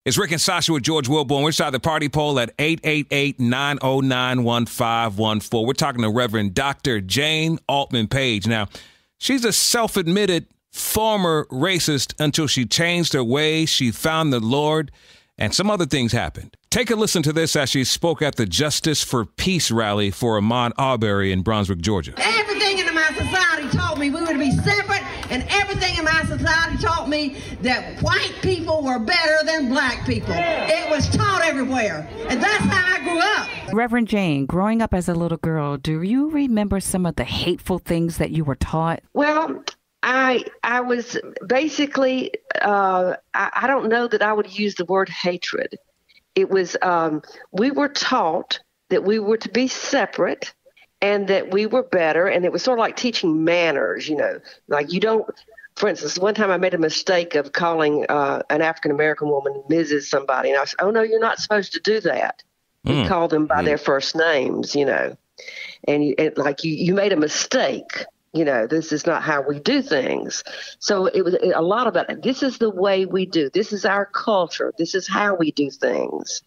It's Rick and Sasha with George Wilborn. We're inside the party poll at 888-909-1514. We're talking to Reverend Dr. Jane Altman Page. Now, she's a self-admitted former racist until she changed her ways. She found the Lord, and some other things happened. Take a listen to this as she spoke at the Justice for Peace rally for Ahmaud Arbery in Brunswick, Georgia. Everything in my society taught me we were to be separate, and everything in my society taught me that white people were better than black people. It was taught everywhere, and that's how I grew up. Reverend Jane, growing up as a little girl, do you remember some of the hateful things that you were taught? Well, I was basically, I don't know that I would use the word hatred. It was, we were taught that we were to be separate and that we were better. And it was sort of like teaching manners, you know, like you don't, for instance, one time I made a mistake of calling an African-American woman Mrs. somebody. And I said, oh, no, you're not supposed to do that. You call them by their first names, you know, and you made a mistake. You know, this is not how we do things. So it was a lot of that. This is the way we do. This is our culture. This is how we do things.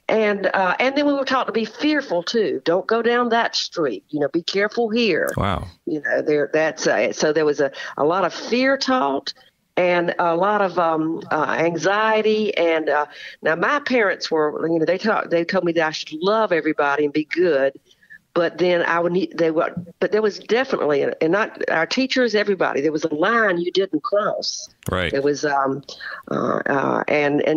And then we were taught to be fearful too. Don't go down that street. You know, be careful here. Wow. You know, so there was a lot of fear taught and a lot of anxiety. And now my parents were, you know, they told me that I should love everybody and be good. But then but there was definitely, and not our teachers, everybody, there was a line you didn't cross. Right. It was, and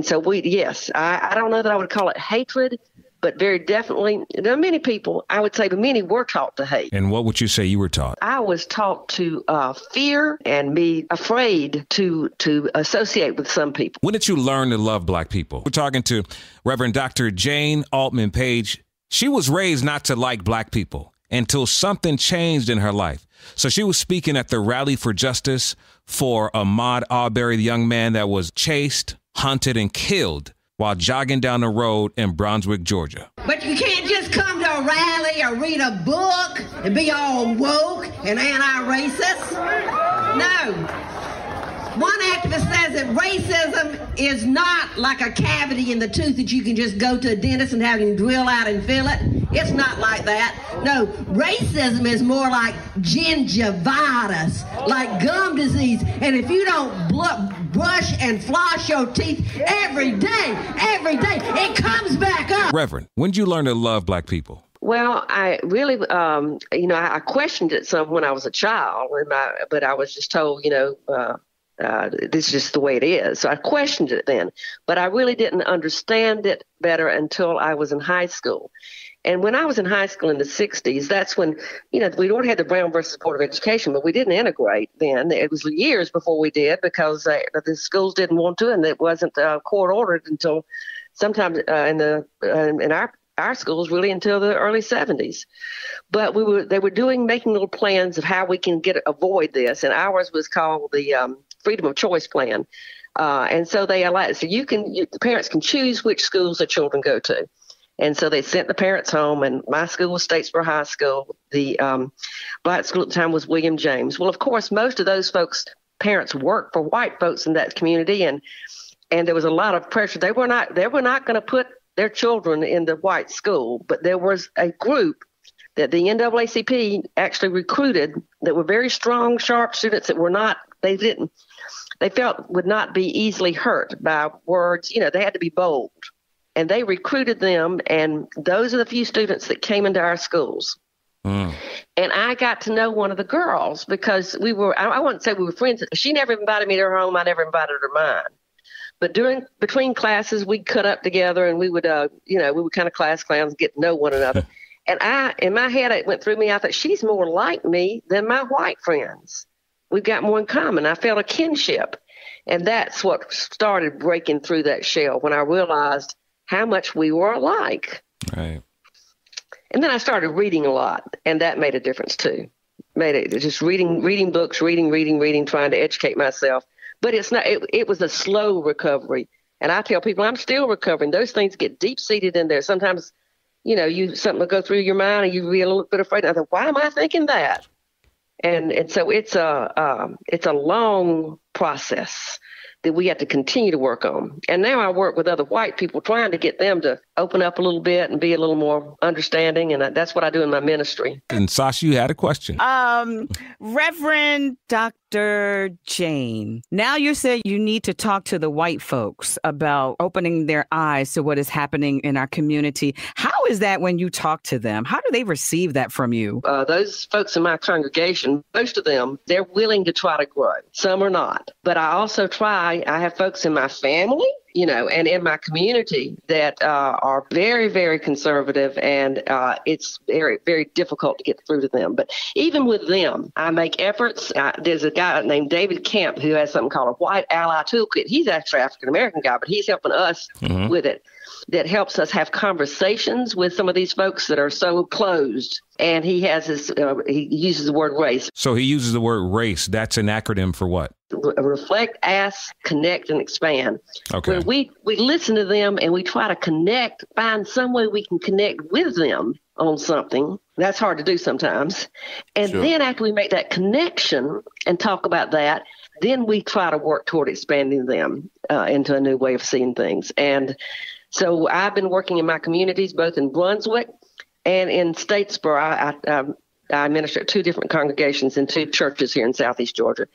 so I don't know that I would call it hatred, but very definitely, there are many people, I would say, but many were taught to hate. And what would you say you were taught? I was taught to fear and be afraid to associate with some people. When did you learn to love black people? We're talking to Reverend Dr. Jane Altman Page. She was raised not to like black people until something changed in her life. So she was speaking at the Rally for Justice for Ahmaud Arbery, the young man that was chased, hunted, and killed while jogging down the road in Brunswick, Georgia. But you can't just come to a rally or read a book and be all woke and anti-racist. No. One activist says that racism is not like a cavity in the tooth that you can just go to a dentist and have him drill out and fill it. It's not like that. No, racism is more like gingivitis, like gum disease. And if you don't brush and floss your teeth every day, it comes back up. Reverend, when did you learn to love black people? Well, I really, I questioned it some when I was a child, but I was just told, this is just the way it is. So I questioned it then, but I really didn't understand it better until I was in high school. And when I was in high school in the 60s, that's when, we already had the Brown versus Board of Education, but we didn't integrate then. It was years before we did because the schools didn't want to, and it wasn't court ordered until sometime in our schools really until the early 70s. But they were making little plans of how we can avoid this, and ours was called the Freedom of Choice Plan. And so they allowed, so the parents can choose which schools their children go to. And so they sent the parents home, and my school was Statesboro High School. The black school at the time was William James. Well, of course, most of those parents worked for white folks in that community, and there was a lot of pressure. They were not going to put their children in the white school, but there was a group that the NAACP actually recruited that were very strong, sharp students that they felt would not be easily hurt by words. They had to be bold. And they recruited them, and those are the few students that came into our schools. And I got to know one of the girls because I wouldn't say we were friends. She never invited me to her home. I never invited her to mine. But between classes, we'd cut up together, and we would kind of class clowns, get to know one another. And in my head, it went through me. I thought, she's more like me than my white friends. We've got more in common. I felt a kinship. And that's what started breaking through that shell when I realized how much we were alike. Right. And then I started reading a lot, and that made a difference too. Just reading books, reading, trying to educate myself. But it was a slow recovery. And I tell people I'm still recovering. Those things get deep seated in there. Sometimes, something will go through your mind and you be a little bit afraid. I thought, why am I thinking that? And so it's a long process that we have to continue to work on. And now I work with other white people, trying to get them to open up a little bit and be a little more understanding. And that's what I do in my ministry. And Sasha, you had a question. Reverend Dr. Jane, now you say you need to talk to the white folks about opening their eyes to what is happening in our community. How is that when you talk to them? How do they receive that from you? Those folks in my congregation, most of them, they're willing to try to grow. Some are not. But I also I have folks in my family, and in my community that are very, very conservative, and it's very, very difficult to get through to them. But even with them, I make efforts. There's a guy named David Camp who has something called a White Ally Toolkit. He's actually an African-American guy, but he's helping us with it. That helps us have conversations with some of these folks that are so closed. And he has he uses the word race. So he uses the word race. That's an acronym for what? Reflect, ask, connect, and expand. Okay. Where we listen to them and we try to connect, find some way we can connect with them on something. That's hard to do sometimes. And then after we make that connection and talk about that, then we try to work toward expanding them into a new way of seeing things. And so I've been working in my communities, both in Brunswick and in Statesboro. I minister at 2 different congregations in 2 churches here in Southeast Georgia.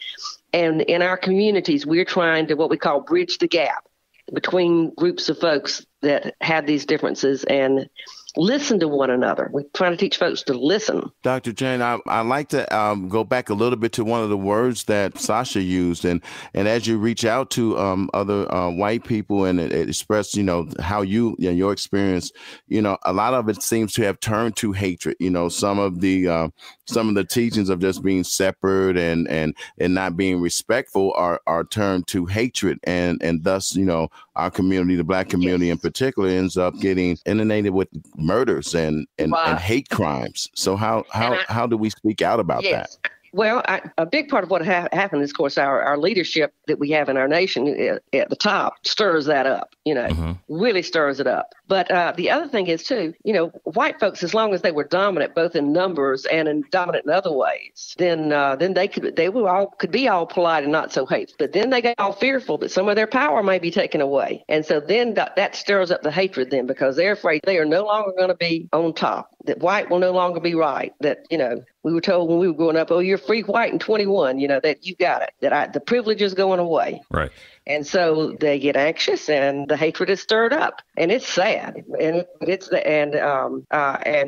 And in our communities, we're trying to what we call bridge the gap between groups of folks that have these differences and listen to one another. We're trying to teach folks to listen. Dr. Jane, I'd like to go back a little bit to one of the words that Sasha used. And as you reach out to other white people and express, how your experience, a lot of it seems to have turned to hatred. Some of the teachings of just being separate and not being respectful are turned to hatred. And thus, our community, the Black community in particular, ends up getting inundated with murders and hate crimes. So how do we speak out about that? Well, a big part of what happened is, of course, our leadership that we have in our nation at the top stirs that up, really stirs it up. But the other thing is, too, white folks, as long as they were dominant, both in numbers and dominant in other ways, then they could be all polite and not so hateful. But then they get all fearful that some of their power may be taken away. And so then that stirs up the hatred then, because they're afraid they are no longer going to be on top, that white will no longer be right, that, we were told when we were growing up, oh, you're free white and 21, that you got it, that the privilege is going away. Right. And so they get anxious and the hatred is stirred up, and it's sad. And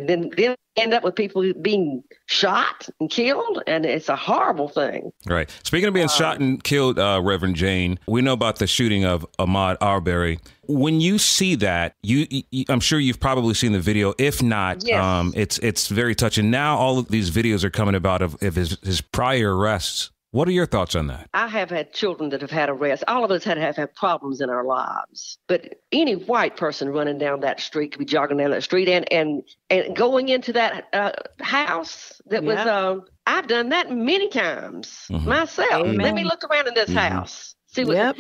then end up with people being shot and killed, and it's a horrible thing. Right. Speaking of being shot and killed, Reverend Jane, we know about the shooting of Ahmaud Arbery. When you see that, I'm sure you've probably seen the video. If not, yes. It's very touching. Now all of these videos are coming about of his prior arrests. What are your thoughts on that? I have had children that have had arrests. All of us have had problems in our lives. But any white person running down that street could be jogging down that street and going into that house that was, I've done that many times myself. Amen. Let me look around in this house. See what,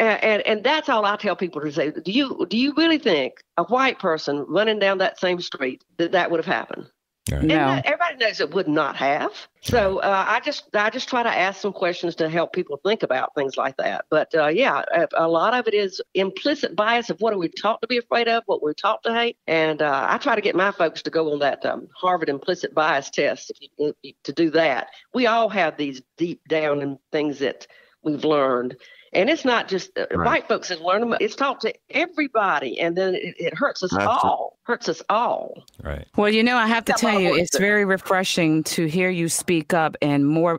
and that's all I tell people to say. Do you really think a white person running down that same street that would have happened? Right. And No. everybody knows it would not have. So I just try to ask some questions to help people think about things like that. But a lot of it is implicit bias of what are we taught to be afraid of, what we're taught to hate. And I try to get my folks to go on that Harvard implicit bias test to do that. We all have these deep down things that we've learned. And it's not just white folks that learn them. It's taught to everybody. And then it hurts us all. Hurts us all. Right. Well, I have to tell you, it's very refreshing to hear you speak up, and more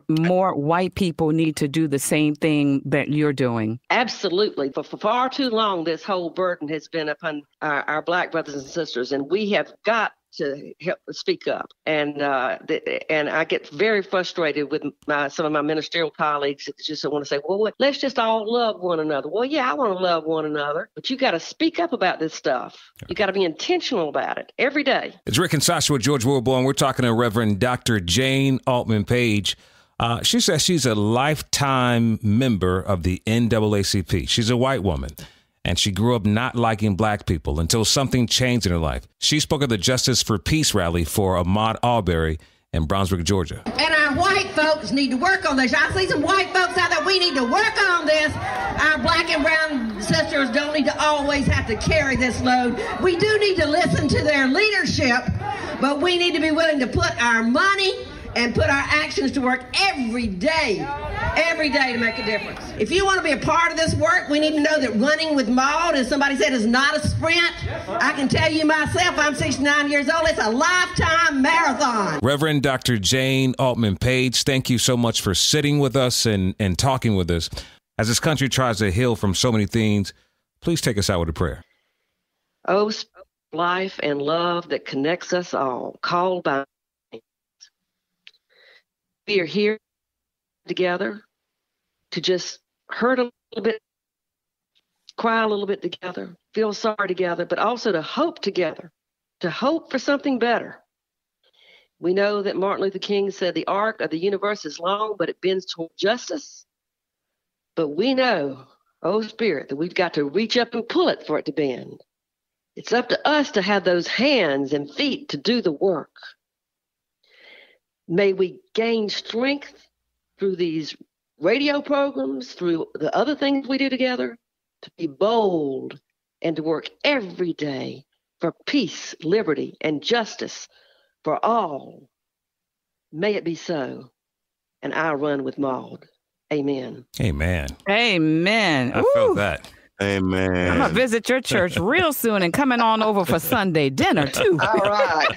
white people need to do the same thing that you're doing. Absolutely. For far too long, this whole burden has been upon our Black brothers and sisters, and we have got to help speak up. And I get very frustrated with some of my ministerial colleagues that just want to say, well, let's just all love one another. Well, yeah, I want to love one another, but you got to speak up about this stuff. You got to be intentional about it every day. It's Rick and Sasha with George Wilborn. We're talking to Reverend Dr. Jane Altman Page. She says she's a lifetime member of the NAACP. She's a white woman, and she grew up not liking Black people until something changed in her life. She spoke at the Justice for Peace rally for Ahmaud Arbery in Brunswick, Georgia. And I our white folks need to work on this. I see some white folks out there. We need to work on this. Our black and brown sisters don't need to always have to carry this load. We do need to listen to their leadership, but we need to be willing to put our money and put our actions to work every day to make a difference. If you want to be a part of this work, we need to know that running with Maude, as somebody said, is not a sprint. I can tell you myself, I'm 69 years old. It's a lifetime marathon. Reverend Dr. Jane Altman Page, thank you so much for sitting with us and talking with us. As this country tries to heal from so many things, please take us out with a prayer. Oh, life and love that connects us all, called by we are here together to just hurt a little bit, cry a little bit together, feel sorry together, but also to hope together, to hope for something better. We know that Martin Luther King said the arc of the universe is long, but it bends toward justice. But we know, oh Spirit, that we've got to reach up and pull it for it to bend. It's up to us to have those hands and feet to do the work. May we gain strength through these radio programs, through the other things we do together, to be bold and to work every day for peace, liberty, and justice for all. May it be so. And I'll run with Maude. Amen. Amen. Amen. I felt that. Amen. I'm going to visit your church real soon and coming on over for Sunday dinner, too. All right.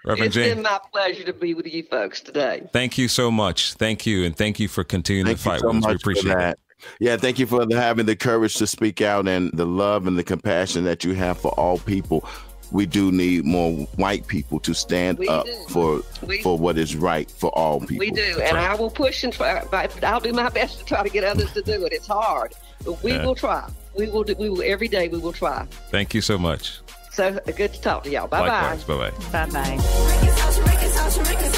Reverend Jane, it's been my pleasure to be with you folks today. thank you so much. Thank you. And thank you for continuing to fight with us. We appreciate it. Yeah, thank you for having the courage to speak out and the love and the compassion that you have for all people. We do need more white people to stand up for what is right for all people. We do, and I will push and try. I'll do my best to try to get others to do it. It's hard, but we will try. We will do. We will every day. We will try. Thank you so much. So good to talk to y'all. Bye bye. Likewise. Bye bye. Bye-bye.